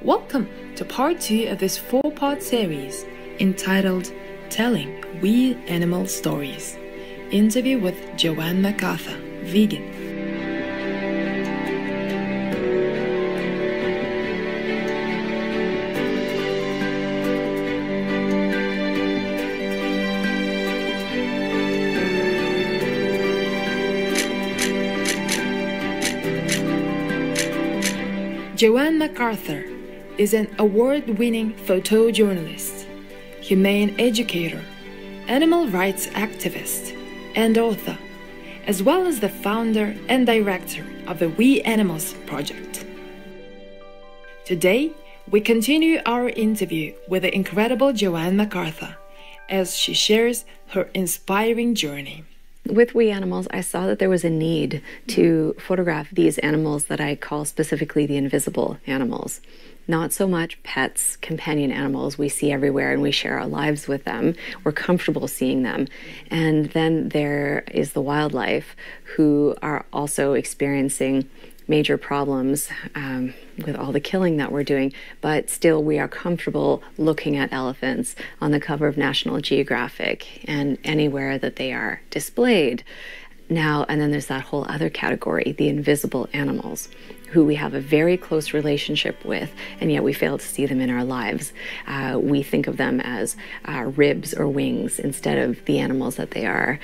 Welcome to part 2 of this 4-part series entitled Telling Weird Animal Stories. Interview with Joanne McArthur, vegan. Joanne McArthur is an award-winning photojournalist, humane educator, animal rights activist, and author, as well as the founder and director of the We Animals project. Today, we continue our interview with the incredible Joanne McArthur as she shares her inspiring journey. With We Animals, I saw that there was a need to photograph these animals that I call specifically the invisible animals. Not so much pets, companion animals we see everywhere and we share our lives with them. We're comfortable seeing them. And then there is the wildlife who are also experiencing major problems with all the killing that we're doing, but still we are comfortable looking at elephants on the cover of National Geographic and anywhere that they are displayed. Now, and then there's that whole other category, the invisible animals, who we have a very close relationship with, and yet we fail to see them in our lives. We think of them as ribs or wings instead of the animals that they are,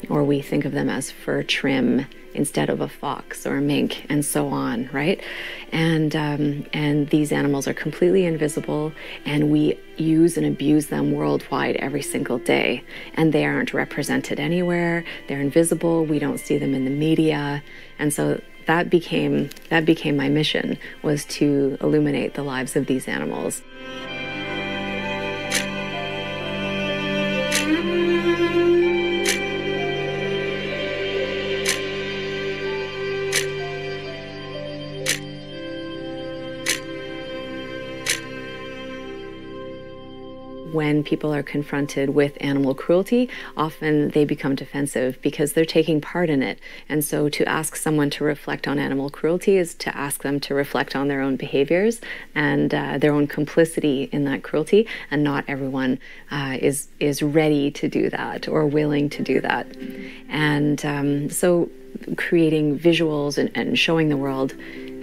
or we think of them as fur trim instead of a fox or a mink, and so on, right? And these animals are completely invisible, and we use and abuse them worldwide every single day, and they aren't represented anywhere. They're invisible. We don't see them in the media, and so that became my mission, was to illuminate the lives of these animals. When people are confronted with animal cruelty, often they become defensive because they're taking part in it. And so to ask someone to reflect on animal cruelty is to ask them to reflect on their own behaviors and their own complicity in that cruelty. And not everyone is ready to do that or willing to do that. And so creating visuals and showing the world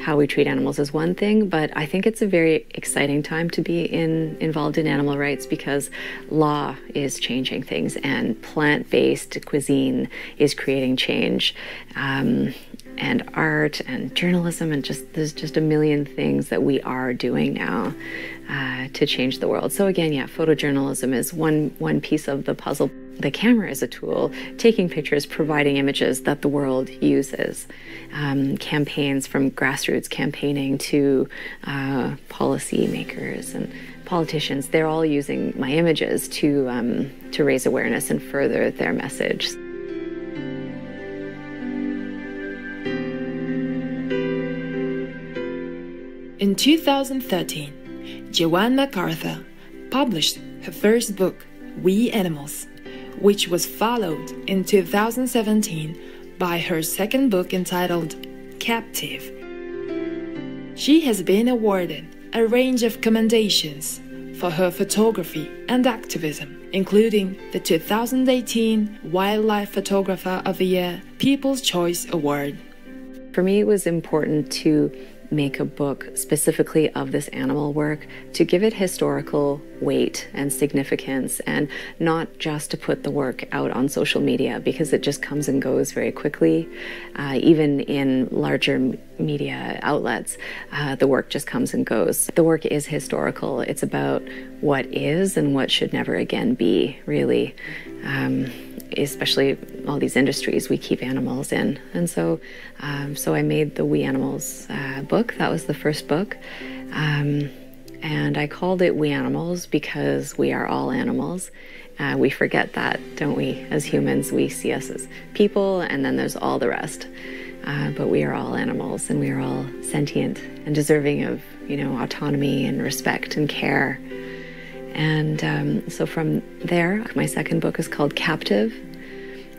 how we treat animals is one thing, but I think it's a very exciting time to be involved in animal rights because law is changing things and plant-based cuisine is creating change, and art and journalism, and there's just a million things that we are doing now to change the world. So again, yeah, photojournalism is one piece of the puzzle. The camera is a tool, taking pictures, providing images that the world uses. Campaigns from grassroots campaigning to policy makers and politicians, they're all using my images to raise awareness and further their message. In 2013, Joanne McArthur published her first book, We Animals, which was followed in 2017 by her second book entitled Captive. She has been awarded a range of commendations for her photography and activism, including the 2018 Wildlife Photographer of the Year People's Choice Award. For me, it was important to make a book specifically of this animal work, to give it historical weight and significance, and not just to put the work out on social media because it just comes and goes very quickly. Even in larger media outlets, the work just comes and goes. The work is historical. It's about what is and what should never again be, really. Especially all these industries we keep animals in. And so I made the We Animals book. That was the first book. And I called it We Animals because we are all animals. We forget that, don't we? As humans, we see us as people, and then there's all the rest. But we are all animals, and we are all sentient and deserving of, autonomy and respect and care. And so from there, my second book is called Captive.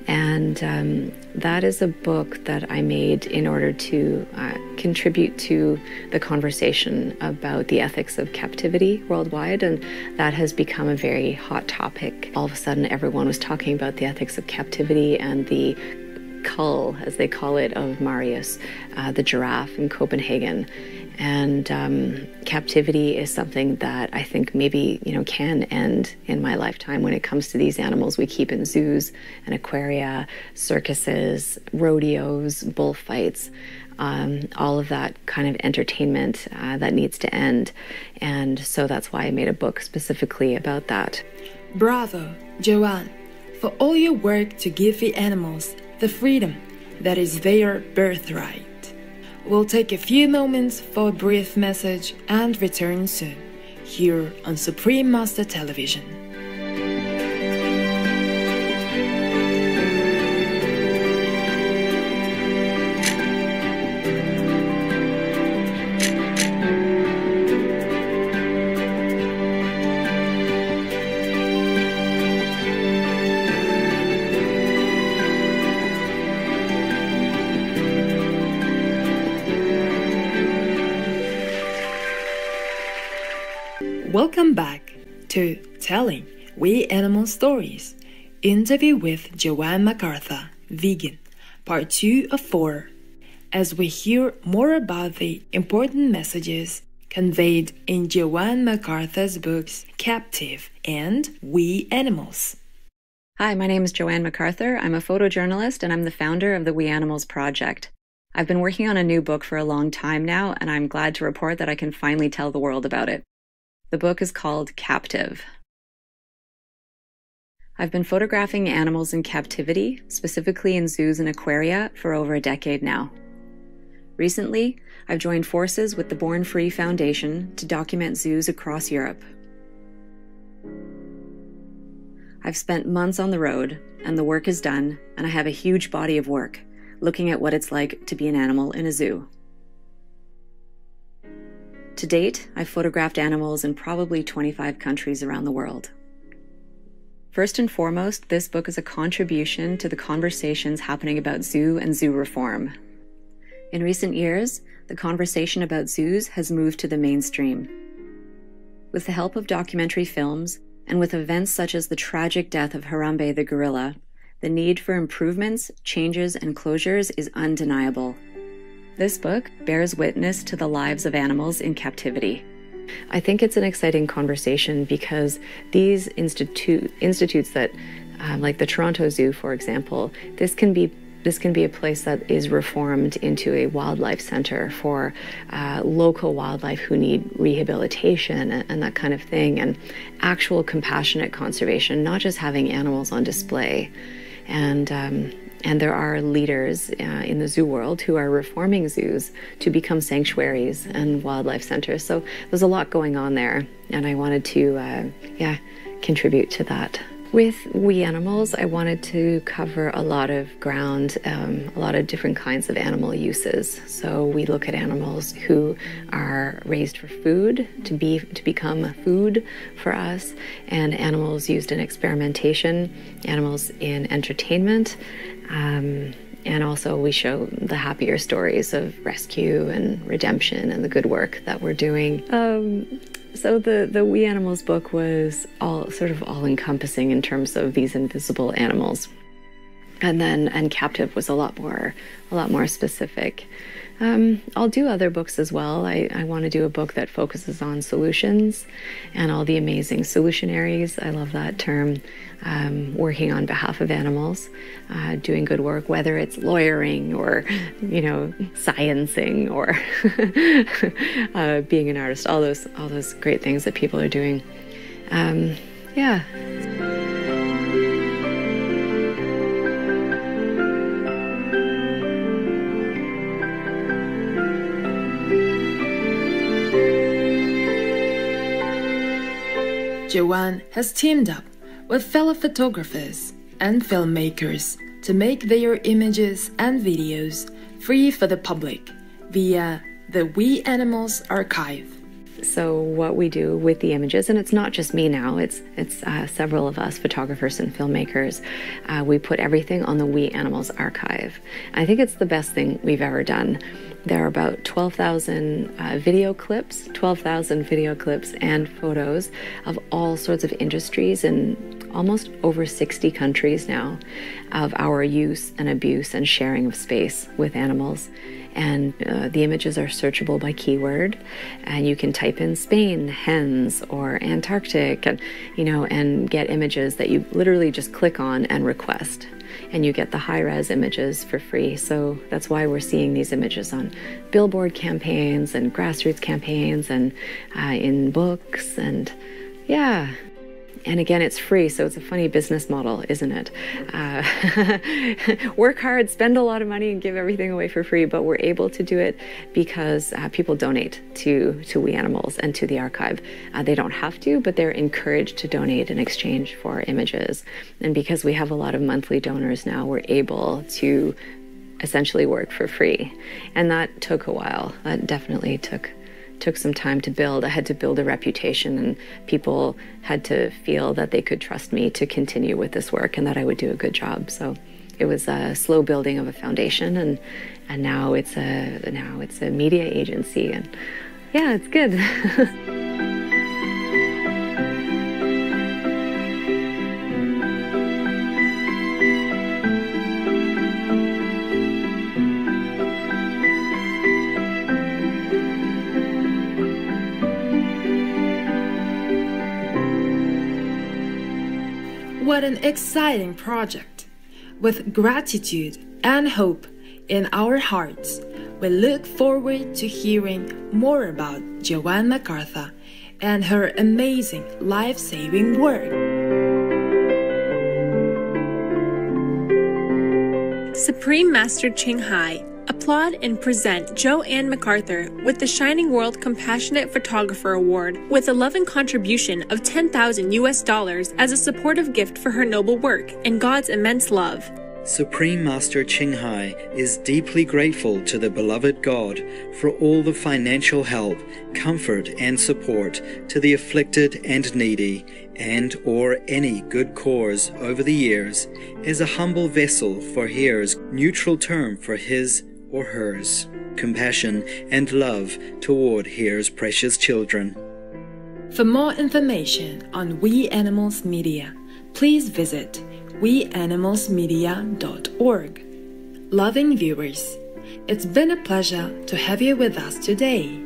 And that is a book that I made in order to contribute to the conversation about the ethics of captivity worldwide, and that has become a very hot topic. All of a sudden, everyone was talking about the ethics of captivity and the cull, as they call it, of Marius, the giraffe in Copenhagen. And captivity is something that I think maybe, can end in my lifetime when it comes to these animals we keep in zoos and aquaria, circuses, rodeos, bullfights, all of that kind of entertainment that needs to end. And so that's why I made a book specifically about that. Bravo, Joanne, for all your work to give the animals the freedom that is their birthright. We'll take a few moments for a brief message and return soon, here on Supreme Master Television. Welcome back to Telling We Animal Stories, interview with Joanne McArthur, vegan, part 2 of 4, as we hear more about the important messages conveyed in Joanne McArthur's books Captive and We Animals. Hi, my name is Joanne McArthur. I'm a photojournalist and I'm the founder of the We Animals Project. I've been working on a new book for a long time now, and I'm glad to report that I can finally tell the world about it. The book is called Captive. I've been photographing animals in captivity, specifically in zoos and aquaria, for over a decade now. Recently, I've joined forces with the Born Free Foundation to document zoos across Europe. I've spent months on the road, and the work is done, and I have a huge body of work, looking at what it's like to be an animal in a zoo. To date, I've photographed animals in probably 25 countries around the world. First and foremost, this book is a contribution to the conversations happening about zoo and zoo reform. In recent years, the conversation about zoos has moved to the mainstream. With the help of documentary films, and with events such as the tragic death of Harambe the gorilla, the need for improvements, changes, and closures is undeniable. This book bears witness to the lives of animals in captivity. I think it's an exciting conversation because these institutes that, like the Toronto Zoo, for example, this can be a place that is reformed into a wildlife center for local wildlife who need rehabilitation and that kind of thing, and actual compassionate conservation, not just having animals on display. And there are leaders in the zoo world who are reforming zoos to become sanctuaries and wildlife centers. So there's a lot going on there, and I wanted to, contribute to that. With We Animals, I wanted to cover a lot of ground, a lot of different kinds of animal uses. So we look at animals who are raised for food, to become food for us, and animals used in experimentation, animals in entertainment, and also we show the happier stories of rescue and redemption and the good work that we're doing. So the We Animals book was all-encompassing in terms of these invisible animals. And Captive was a lot more specific. I'll do other books as well. I want to do a book that focuses on solutions and all the amazing solutionaries. I love that term. Working on behalf of animals, doing good work, whether it's lawyering or, sciencing or being an artist, all those great things that people are doing. Yeah. Joanne has teamed up with fellow photographers and filmmakers to make their images and videos free for the public via the We Animals archive. So what we do with the images, and it's not just me now, it's several of us, photographers and filmmakers, we put everything on the We Animals archive. I think it's the best thing we've ever done. There are about 12,000 video clips and photos of all sorts of industries in almost over 60 countries now of our use and abuse and sharing of space with animals. And the images are searchable by keyword, and you can type in Spain, hens, or Antarctic, and and get images that you literally just click on and request, and you get the high-res images for free. So that's why we're seeing these images on billboard campaigns and grassroots campaigns and in books, and yeah. And again, it's free, so it's a funny business model, isn't it? Work hard, spend a lot of money, and give everything away for free, but we're able to do it because people donate to We Animals and to the archive. They don't have to, but they're encouraged to donate in exchange for images. And because we have a lot of monthly donors now, we're able to essentially work for free. And that took a while. That definitely took some time to build. I had to build a reputation, and people had to feel that they could trust me to continue with this work and that I would do a good job. So it was a slow building of a foundation, and now it's a media agency, and yeah, it's good. What an exciting project! With gratitude and hope in our hearts, we look forward to hearing more about Joanne McArthur and her amazing life-saving work. Supreme Master Hai, applaud and present Joanne McArthur with the Shining World Compassionate Photographer Award with a loving contribution of $10,000 as a supportive gift for her noble work and God's immense love. Supreme Master Hai is deeply grateful to the beloved God for all the financial help, comfort, and support to the afflicted and needy, and/or any good cause over the years, as a humble vessel for Here's neutral term for his or hers, compassion and love toward Here's precious children. For more information on We Animals Media, please visit weanimalsmedia.org. Loving viewers, it's been a pleasure to have you with us today.